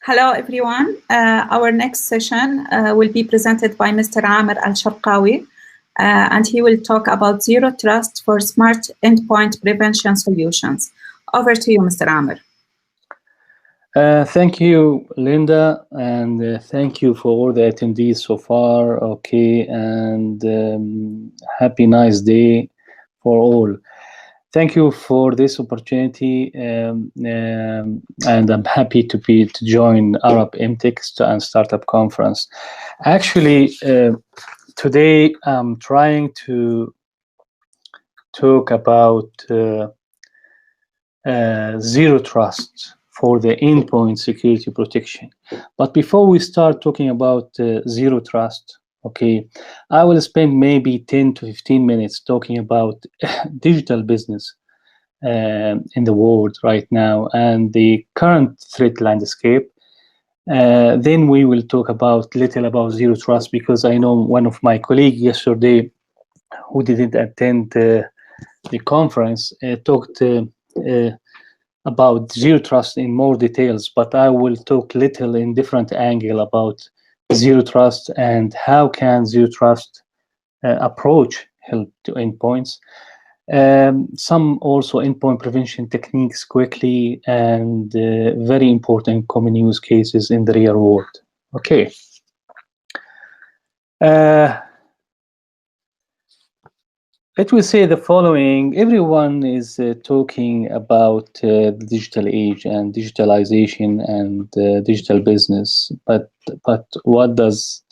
Hello, everyone. Our next session will be presented by Mr. Amer AlSharkawi, and he will talk about Zero Trust for Smart Endpoint Prevention Solutions. Over to you, Mr. Amer. Thank you, Linda, and thank you for all the attendees so far. Okay, and happy nice day for all. Thank you for this opportunity, and I'm happy to join Arab MTech and Startup Conference. Actually, today I'm trying to talk about Zero Trust for the endpoint security protection. But before we start talking about Zero Trust, okay, I will spend maybe 10 to 15 minutes talking about digital business in the world right now and the current threat landscape. Then we will talk little about Zero Trust, because I know one of my colleagues yesterday who didn't attend the conference talked about Zero Trust in more details, but I will talk little in different angle about Zero Trust and how can Zero Trust approach help to endpoints. Some also endpoint prevention techniques quickly, and very important common use cases in the real world. Okay. Let me say the following. Everyone is talking about the digital age and digitalization and digital business, but what does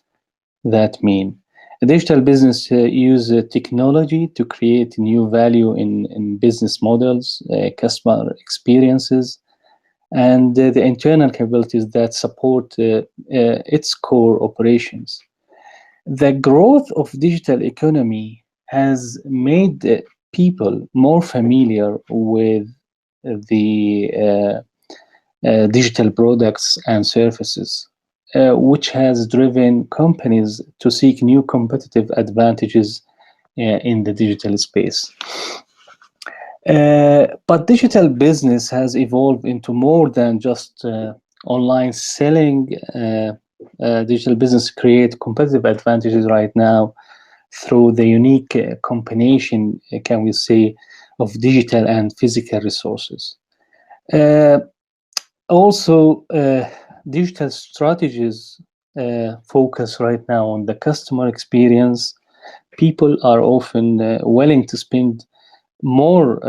that mean? A digital business uses technology to create new value in business models, customer experiences, and the internal capabilities that support its core operations. The growth of digital economy has made people more familiar with the digital products and services, which has driven companies to seek new competitive advantages in the digital space. But digital business has evolved into more than just online selling. Digital business create competitive advantages right now through the unique combination, can we say, of digital and physical resources. Also, digital strategies focus right now on the customer experience. People are often willing to spend more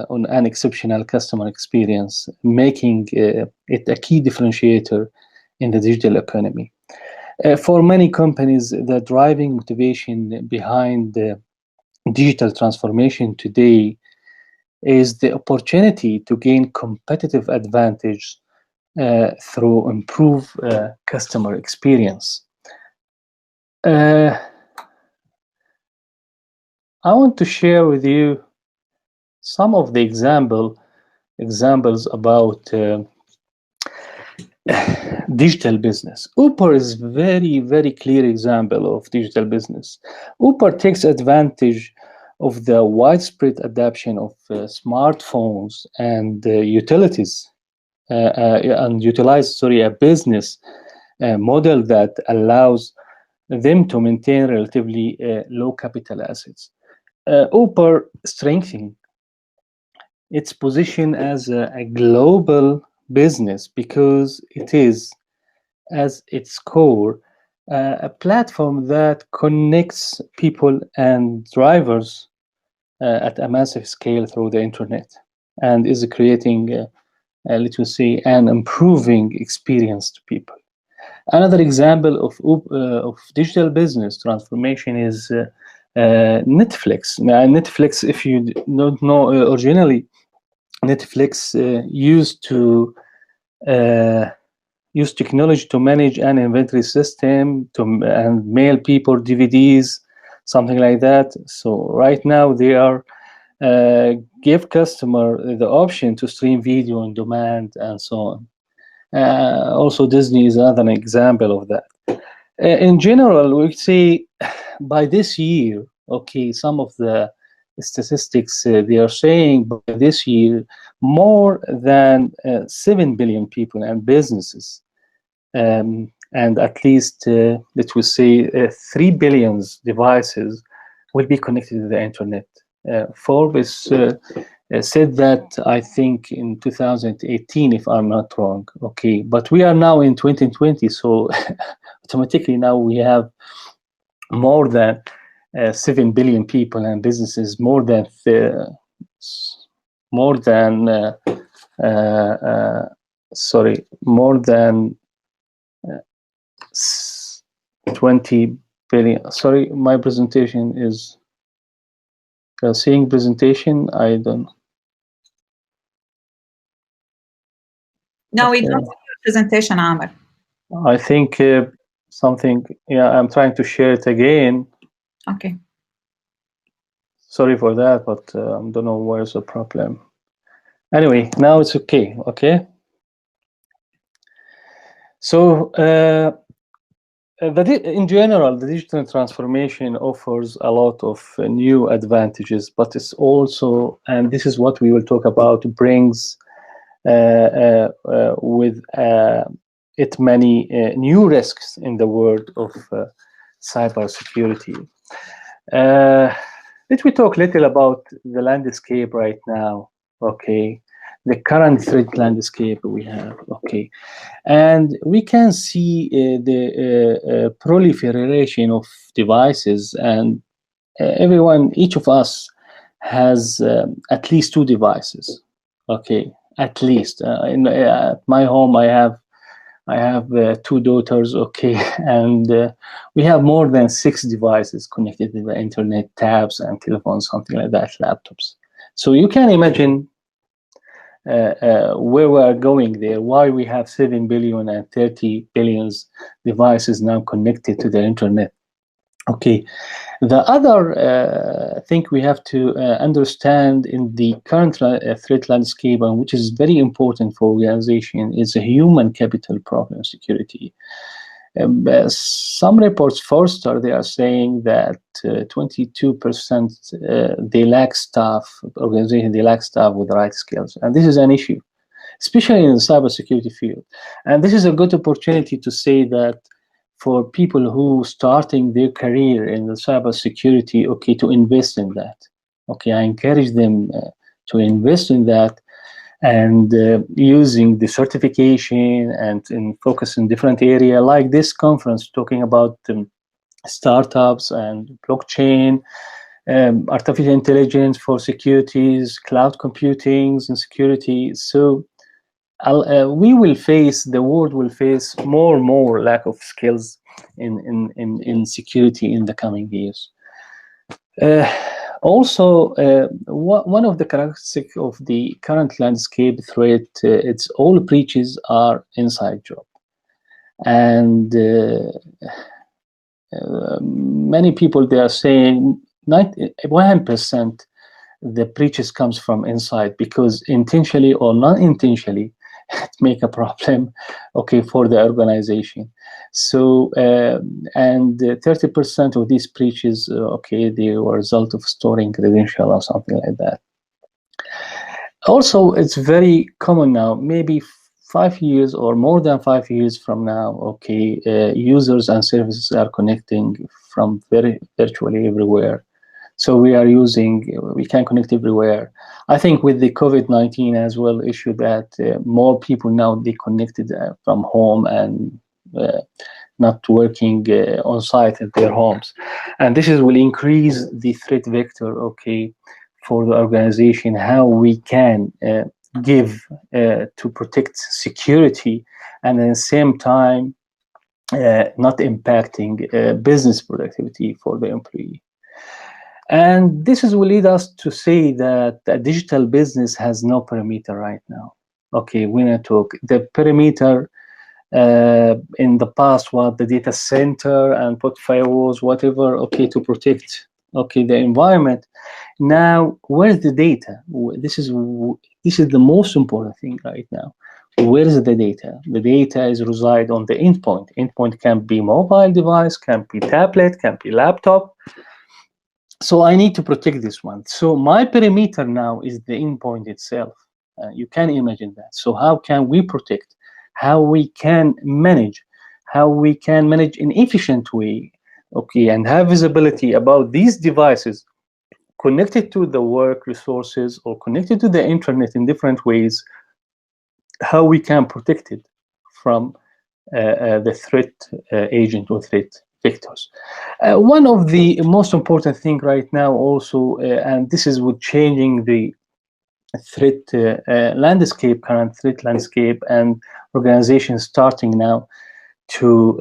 on an exceptional customer experience, making it a key differentiator in the digital economy. For many companies, the driving motivation behind the digital transformation today is the opportunity to gain competitive advantage through improved customer experience. I want to share with you some of the examples about digital business. Uber is very clear example of digital business. Uber takes advantage of the widespread adoption of smartphones and utilize a business model that allows them to maintain relatively low capital assets. Uber strengthening its position as a global business because it is, as its core, a platform that connects people and drivers at a massive scale through the internet, and is creating, let me say, an improving experience to people. Another example of digital business transformation is Netflix. Now, Netflix, if you don't know, originally Netflix used technology to manage an inventory system and mail people DVDs, something like that. So right now they are give customer the option to stream video on demand and so on. Also, Disney is another example of that. In general, we see by this year, okay, some of the statistics they are saying by this year, more than 7 billion people and businesses and at least, let us say, 3 billion devices will be connected to the internet. Forbes said that, I think, in 2018, if I'm not wrong. Okay, but we are now in 2020, so automatically now we have more than 7 billion people and businesses, more than 20 billion. Sorry, my presentation is seeing presentation. I don't. No, we don't see your presentation, Amer. I think something. Yeah, I'm trying to share it again. Okay. Sorry for that, but I don't know where's the problem. Anyway, now it's okay. Okay. So in general, the digital transformation offers a lot of new advantages, but it's also, and this is what we will talk about, brings with it many new risks in the world of cybersecurity. Let me talk a little about the landscape right now. Okay, the current threat landscape we have. Okay, and we can see the proliferation of devices, and each of us has at least 2 devices. Okay, at least. At my home, I have 2 daughters. Okay, and we have more than 6 devices connected to the internet, tabs and telephones, something like that, laptops. So you can imagine where we are going there, why we have 7 billion and 30 billion devices now connected to the internet. Okay, the other thing we have to understand in the current threat landscape, and which is very important for organization, is a human capital problem security. Some reports, Forrester, they are saying that 22% they lack staff, organization, they lack staff with the right skills. And this is an issue, especially in the cybersecurity field. And this is a good opportunity to say that for people who starting their career in the cybersecurity, okay, to invest in that. Okay, I encourage them to invest in that, and using the certification and focus in different area like this conference, talking about startups and blockchain, artificial intelligence for securities, cloud computing and security. So the world will face more and more lack of skills in security in the coming years. Also, one of the characteristics of the current landscape threat, it's all breaches are inside job, and many people, they are saying 100% the breaches comes from inside, because intentionally or non-intentionally it make a problem, okay, for the organization. So and 30% of these breaches, okay, they were a result of storing credential or something like that. Also, it's very common now, maybe 5 years or more than 5 years from now, okay, users and services are connecting from virtually everywhere. So we can connect everywhere. I think with the COVID-19 as well issue that more people now, they connected from home and not working on site at their homes. And this will increase the threat vector, okay, for the organization, how we can give to protect security, and at the same time not impacting business productivity for the employee. And this will lead us to say that a digital business has no perimeter right now. Okay, when I talk, the perimeter in the past was the data center and put firewalls, whatever, okay, to protect, okay, the environment. Now, where's the data? This is the most important thing right now. Where is the data? The data is reside on the endpoint. Endpoint can be mobile device, can be tablet, can be laptop. So I need to protect this one. So my perimeter now is the endpoint itself. You can imagine that. So how can we protect? how we can manage in efficient way, okay, and have visibility about these devices connected to the work resources or connected to the internet in different ways, how we can protect it from the threat agent or threat vectors. One of the most important thing right now also, and this is with changing the threat landscape, current threat landscape, and organizations starting now to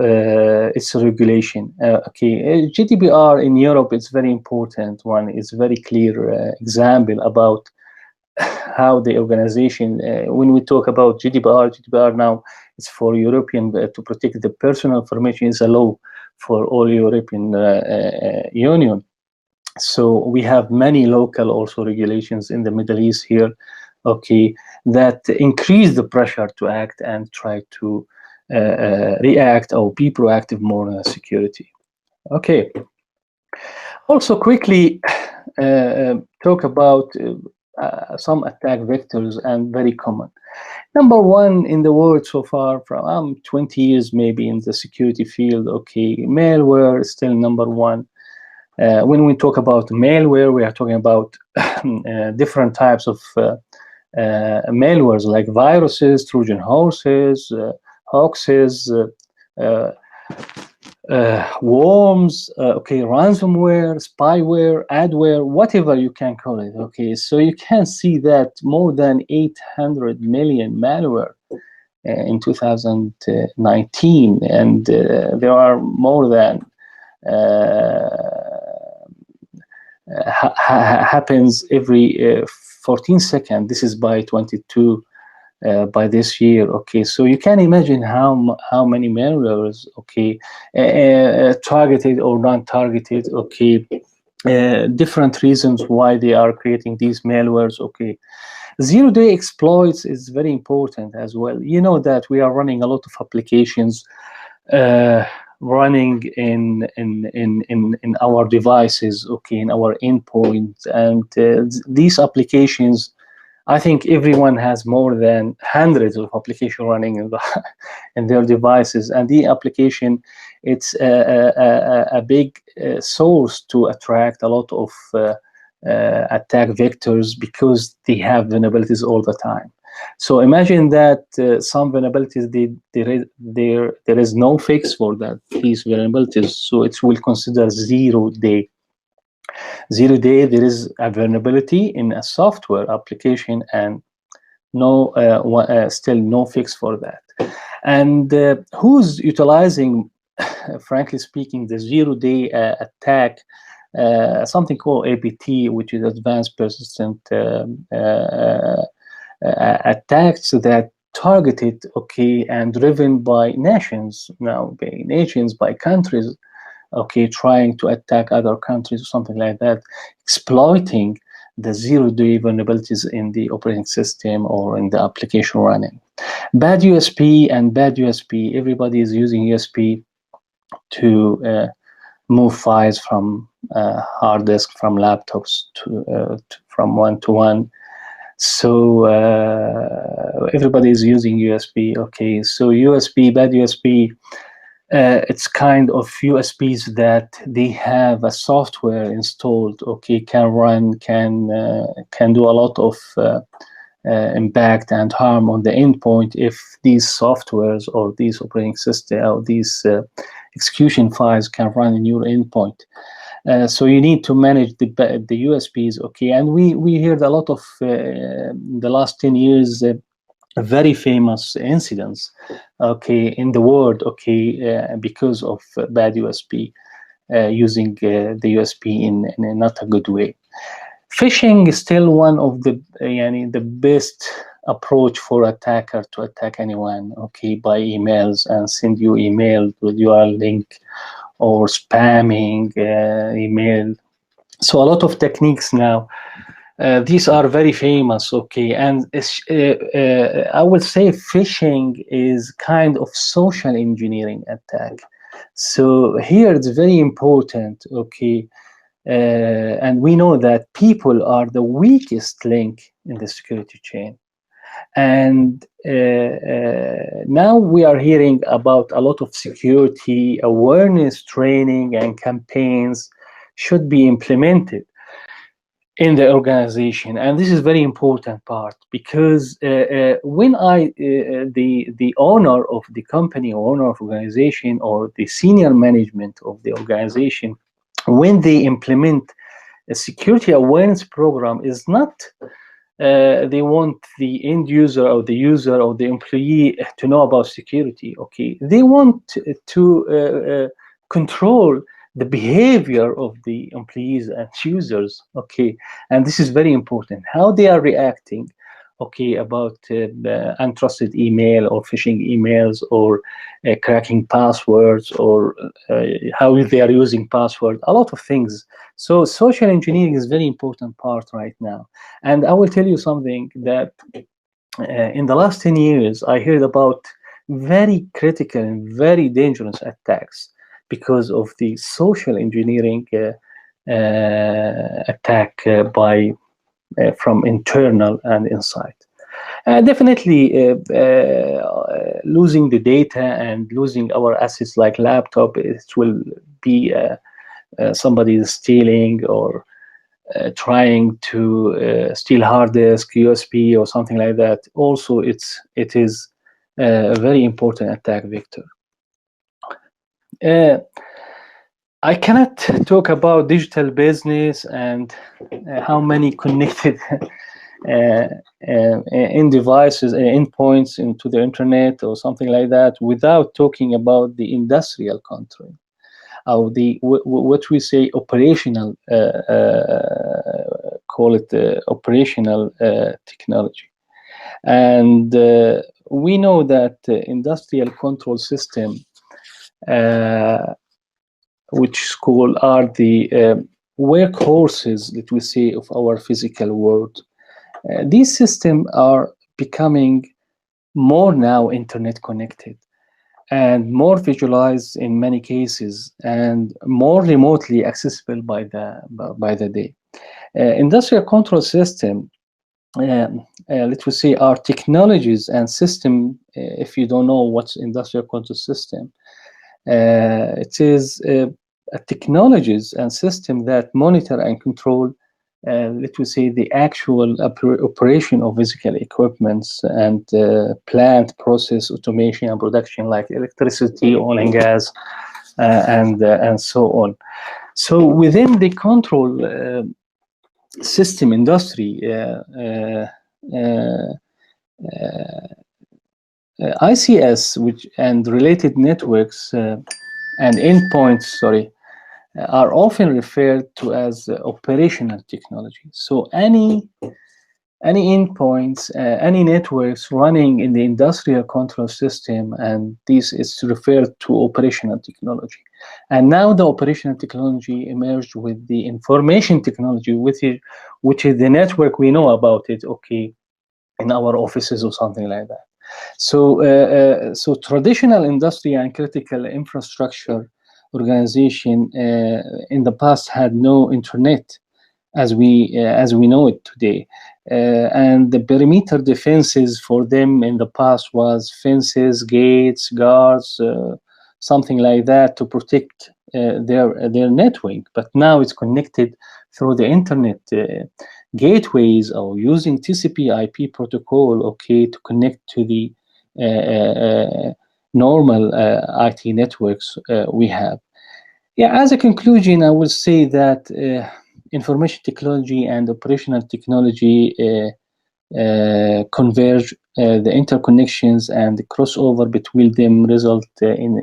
its regulation. Okay, GDPR in Europe is very important one. It's very clear example about how the organization, when we talk about GDPR now, it's for European to protect the personal information is a law for all European Union. So we have many local also regulations in the Middle East here, okay, that increase the pressure to act and try to react or be proactive more in security. Okay. Also quickly talk about some attack vectors and very common. Number one in the world so far, from 20 years maybe in the security field, okay, malware is still number one. When we talk about malware, we are talking about different types of malwares like viruses, Trojan horses, hoaxes, worms, okay, ransomware, spyware, adware, whatever you can call it. Okay, so you can see that more than 800 million malware in 2019, and there are more than happens every 14 seconds. This is by 22 by this year. Okay, so you can imagine how many malwares, okay, targeted or non-targeted, okay, different reasons why they are creating these malwares. Okay, zero-day exploits is very important as well. You know that we are running a lot of applications running in our devices, okay, in our endpoint, and these applications, I think everyone has more than hundreds of applications running in their devices, and the application, it's a big source to attract a lot of attack vectors because they have vulnerabilities all the time. So imagine that some vulnerabilities, there is no fix for that, these vulnerabilities, so it will consider 0 day. 0 day, there is a vulnerability in a software application and no still no fix for that. And who's utilizing, frankly speaking, the 0 day attack, something called APT, which is advanced persistent attacks that targeted, okay, and driven by nations, by countries, okay, trying to attack other countries or something like that, exploiting the 0 day vulnerabilities in the operating system or in the application running. Bad USP, everybody is using USP to move files from hard disk, from laptops from one to one. So everybody is using USB. Okay, so USB, bad USB, it's kind of USBs that they have a software installed. Okay, can run, can do a lot of impact and harm on the endpoint if these softwares or these operating system or these execution files can run in your endpoint. So you need to manage the USBs, okay? And we heard a lot of the last 10 years very famous incidents, okay, in the world, okay, because of bad USB, using the USB in not a good way. Phishing is still one of the the best approach for attacker to attack anyone, okay, by emails and send you email with your link, or spamming email. So a lot of techniques now. These are very famous, okay, and I would say phishing is kind of social engineering attack. So here it's very important, okay, and we know that people are the weakest link in the security chain. And now we are hearing about a lot of security awareness training and campaigns should be implemented in the organization, and this is very important part, because when the owner of the company, or owner of organization, or the senior management of the organization, when they implement a security awareness program, is not they want the end user or the user or the employee to know about security. Okay, they want to control the behavior of the employees and users. Okay, and this is very important, how they are reacting, okay, about untrusted email or phishing emails, or cracking passwords, or how they are using passwords, a lot of things. So social engineering is very important part right now. And I will tell you something, that in the last 10 years, I heard about very critical and very dangerous attacks because of the social engineering attack by from internal and inside. Definitely losing the data and losing our assets like laptop, it will be somebody is stealing, or trying to steal hard disk, USB, or something like that. Also, it is a very important attack vector. I cannot talk about digital business and how many connected in devices, endpoints into the internet or something like that, without talking about the industrial control, or the what we say operational, call it operational technology. And we know that industrial control system, which are the workhorses, that we say, of our physical world. These systems are becoming more now internet connected, and more visualized in many cases, and more remotely accessible by the day. Industrial control system, let me say, are technologies and system. If you don't know what's industrial control system, it is a technologies and system that monitor and control, let me say, the actual operation of physical equipments and plant process automation and production, like electricity, oil and gas, and so on. So within the control system industry, ICS, which and related networks and endpoints, are often referred to as operational technology. So any endpoints, any networks running in the industrial control system, and this is referred to operational technology. And now the operational technology emerged with the information technology, which is the network we know about it, okay, in our offices or something like that. So so traditional industry and critical infrastructure organization in the past had no internet as we know it today, and the perimeter defenses for them in the past was fences, gates, guards, something like that, to protect their network. But now it's connected through the internet gateways, or using TCP/IP protocol, okay, to connect to the normal IT networks we have. Yeah, as a conclusion, I will say that information technology and operational technology converge. The interconnections and the crossover between them result in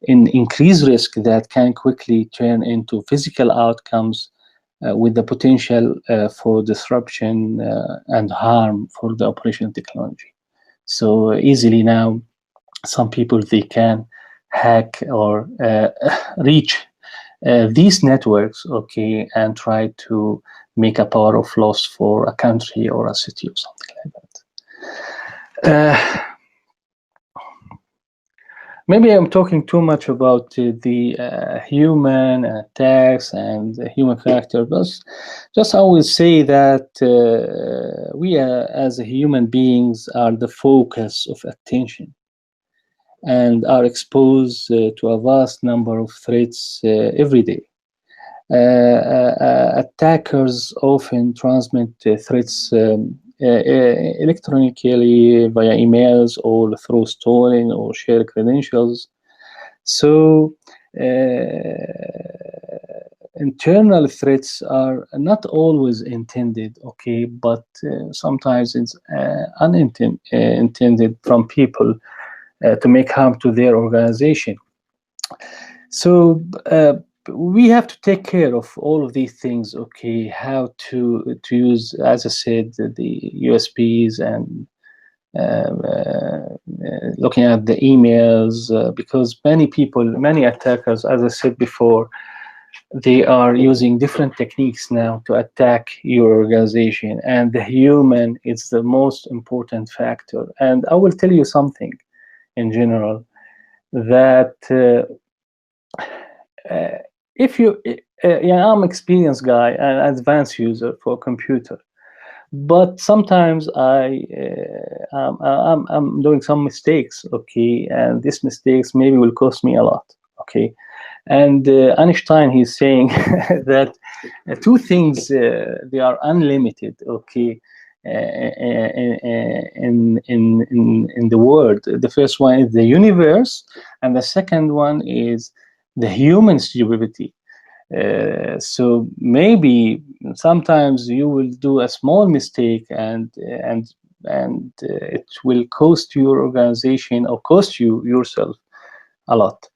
increased risk that can quickly turn into physical outcomes with the potential for disruption and harm for the operational technology. So easily now, some people, they can hack or reach these networks, okay, and try to make a power of loss for a country or a city or something like that. Maybe I'm talking too much about the human attacks and the human factor, but just I will say that we as human beings are the focus of attention and are exposed to a vast number of threats every day. Attackers often transmit threats electronically via emails or through stolen or shared credentials. So internal threats are not always intended, okay, but sometimes it's unintended from people to make harm to their organization. So we have to take care of all of these things, okay, how to use, as I said, the USPs and looking at the emails, because many attackers, as I said before, they are using different techniques now to attack your organization, and the human is the most important factor. And I will tell you something in general, that if you, I'm an experienced guy, an advanced user for a computer, but sometimes I'm doing some mistakes, okay, and these mistakes maybe will cost me a lot, okay. And Einstein, he's saying that two things they are unlimited, okay, in the world. The first one is the universe, and the second one is the human stupidity. So maybe sometimes you will do a small mistake and it will cost your organization or cost you yourself a lot.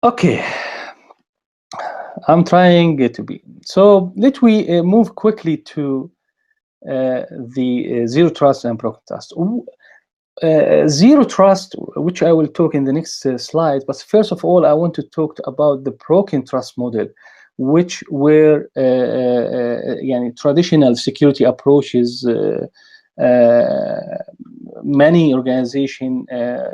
Okay, I'm trying to be. So let we move quickly to the zero trust and broken trust. Zero trust, which I will talk in the next slide, but first of all, I want to talk about the broken trust model, which were traditional security approaches, many organizations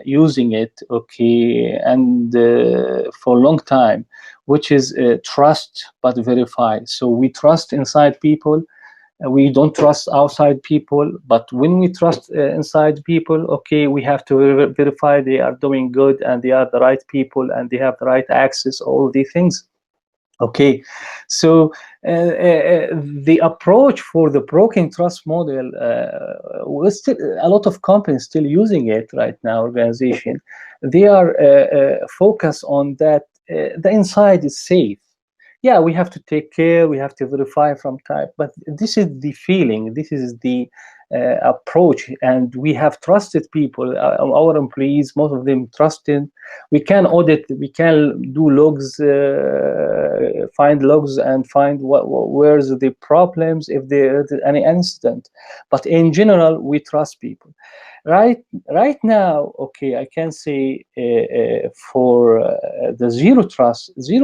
using it, okay, and for a long time, which is trust but verify. So we trust inside people, we don't trust outside people, but when we trust inside people, okay, we have to verify they are doing good and they are the right people and they have the right access, all these things. Okay, so the approach for the broken trust model, was still a lot of companies still using it right now. Organization, they are focused on that the inside is safe. Yeah, we have to take care, we have to verify from time, but this is the feeling, this is the approach, and we have trusted people, our employees, most of them trusted. We can audit, we can do logs, find logs and find where's the problems if there is any incident, but in general we trust people. Right now, okay, I can say for the zero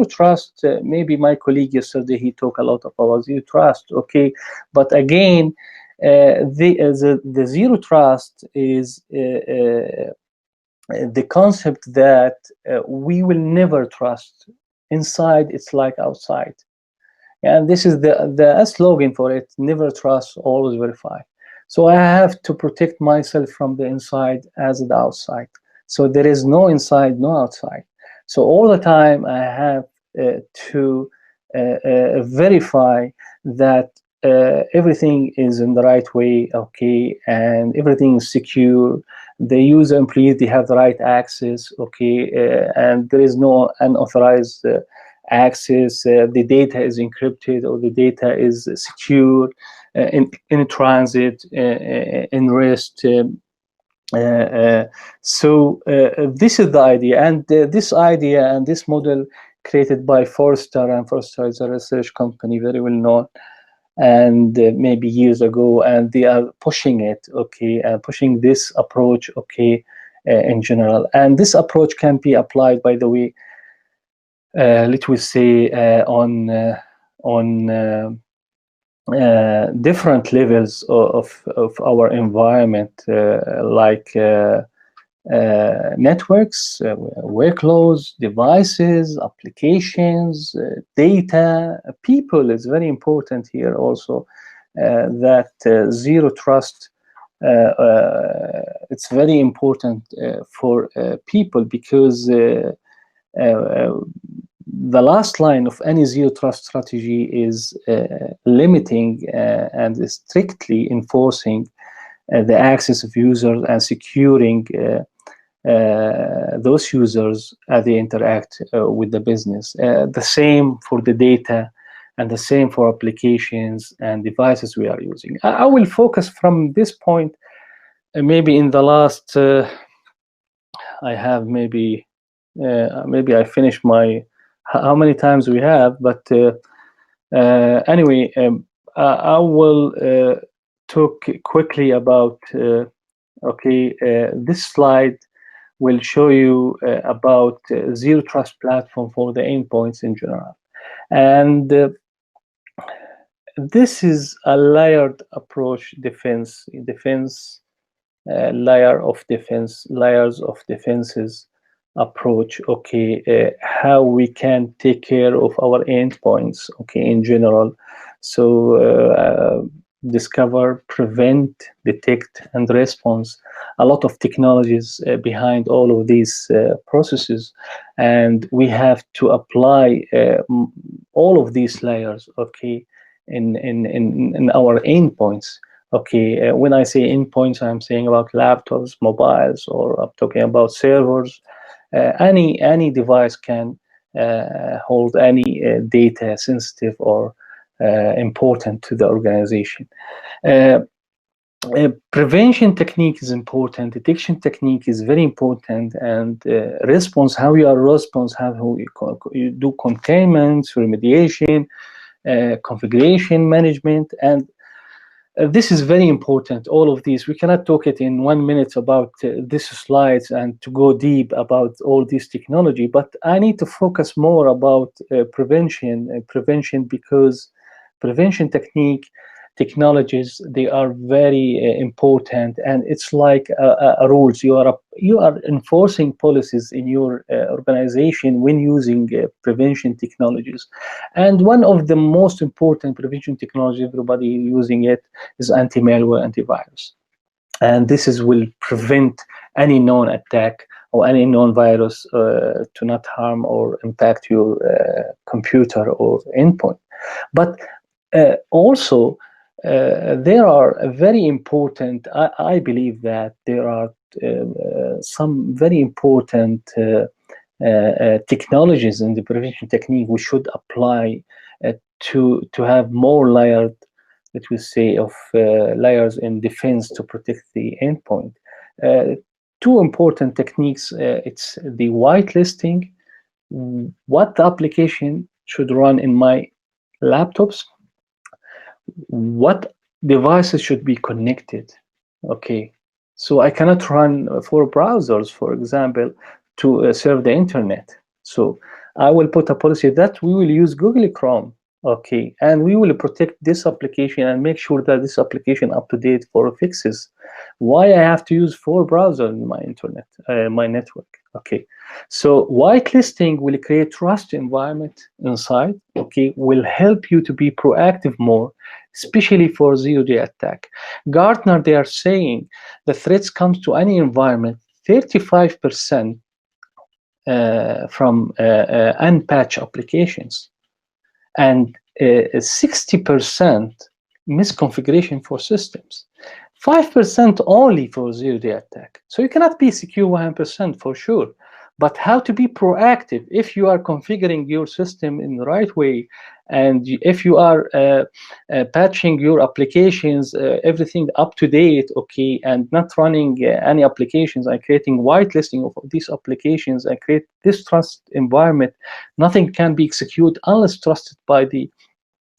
trust, maybe my colleague yesterday, he talked a lot about zero trust, okay, but again, the zero trust is the concept that we will never trust. Inside, it's like outside. And this is the slogan for it: never trust, always verify. So I have to protect myself from the inside as the outside. So there is no inside, no outside. So all the time I have to verify that everything is in the right way, okay, and everything is secure. The user employees, they have the right access, okay, and there is no unauthorized access, the data is encrypted or the data is secure in transit, in rest. So this is the idea, and this idea and this model created by Forrester, and Forrester is a research company very well known, and maybe years ago, and they are pushing it, okay, pushing this approach, okay, in general. And this approach can be applied, by the way, let me say, on different levels of our environment, like networks, workloads, devices, applications, data, people is very important here also. That zero trust, it's very important for people, because the last line of any zero trust strategy is limiting and strictly enforcing the access of users and securing those users as they interact with the business. The same for the data, and the same for applications and devices we are using. I will focus from this point. Maybe in the last, I have maybe I finished my, how many times we have, but anyway, I will talk quickly about, this slide will show you about Zero Trust Platform for the endpoints in general. And this is a layered approach, defense, layer of defense, layers of defenses approach, how we can take care of our endpoints, in general. So discover, prevent, detect, and response. A lot of technologies behind all of these processes, and we have to apply all of these layers, in our endpoints. When I say endpoints, I'm saying about laptops, mobiles, or I'm talking about servers. Any device can hold any data sensitive or important to the organization. Prevention technique is important. Detection technique is very important, and response, how you are response, how you do containments, remediation, configuration management, and this is very important. All of these, we cannot talk it in 1 minute about these slides and to go deep about all this technology, but I need to focus more about prevention, because prevention technologies, they are very important, and it's like rules. You are enforcing policies in your organization when using prevention technologies. And one of the most important prevention technology, everybody using it, is anti-malware, antivirus. And this will prevent any known attack or any known virus to not harm or impact your computer or endpoint. But also, there are very important, I believe that there are some very important technologies in the prevention technique we should apply to have more layered, let we say, of layers in defense to protect the endpoint. Two important techniques, it's the whitelisting, what the application should run in my laptops, what devices should be connected. So I cannot run 4 browsers, for example, to serve the internet. So I will put a policy that we will use Google Chrome, and we will protect this application and make sure that this application up to date for fixes. Why I have to use 4 browsers in my internet, my network? So whitelisting will create trust environment inside. Will help you to be proactive more, especially for zero-day attack. Gartner, they are saying the threats comes to any environment 35% from unpatched applications, and 60% misconfiguration for systems. 5% only for zero-day attack. So you cannot be secure 100% for sure. But how to be proactive if you are configuring your system in the right way, and if you are patching your applications, everything up to date, and not running any applications and creating whitelisting of these applications and create this trust environment, nothing can be executed unless trusted by the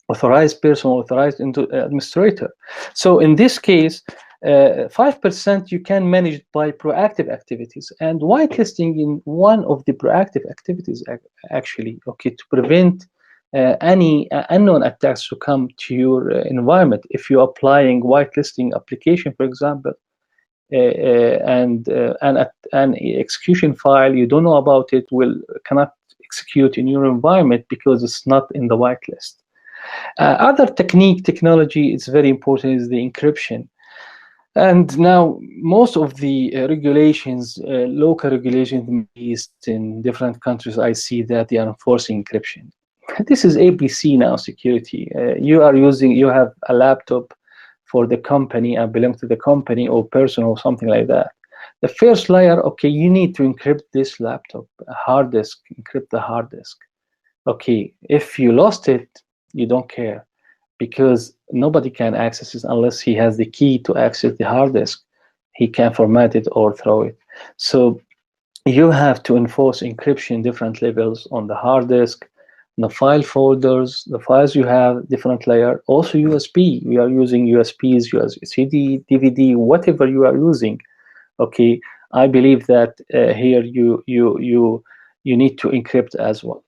authorized person, authorized administrator. So in this case, 5% you can manage by proactive activities, and whitelisting in one of the proactive activities actually, to prevent any unknown attacks to come to your environment. If you're applying whitelisting application, for example, and an execution file, you don't know about it, cannot execute in your environment because it's not in the whitelist. Other technology is very important is the encryption. And now most of the regulations, local regulations in different countries, I see that they are enforcing encryption. This is ABC now security. You have a laptop for the company and belong to the company or person or something like that. The first layer, okay, you need to encrypt this laptop, hard disk, encrypt the hard disk. Okay, if you lost it, you don't care, because nobody can access it unless he has the key to access the hard disk. He can format it or throw it. So you have to enforce encryption different levels on the hard disk, the file folders, the files you have, different layer. Also USB, we are using USBs, CD, DVD, whatever you are using. Okay, I believe that here you need to encrypt as well.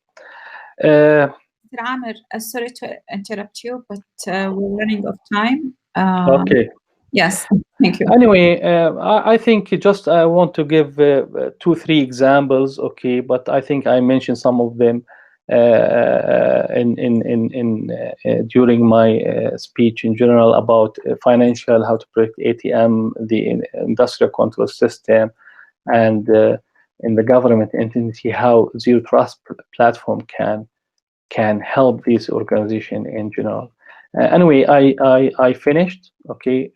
Amer, sorry to interrupt you, but we're running out of time. Okay. Yes, thank you. Anyway, I think just I want to give 2-3 examples, okay, but I think I mentioned some of them during my speech in general about financial, how to protect ATM, the industrial control system, and in the government entity, how ZeroTrust Platform can help this organization in general. Anyway, I finished. Okay,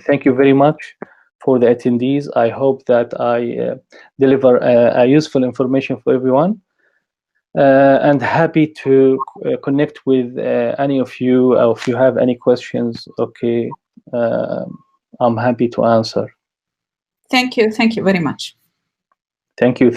thank you very much for the attendees. I hope that I deliver a useful information for everyone, and happy to connect with any of you. If you have any questions, okay, I'm happy to answer. Thank you very much. Thank you.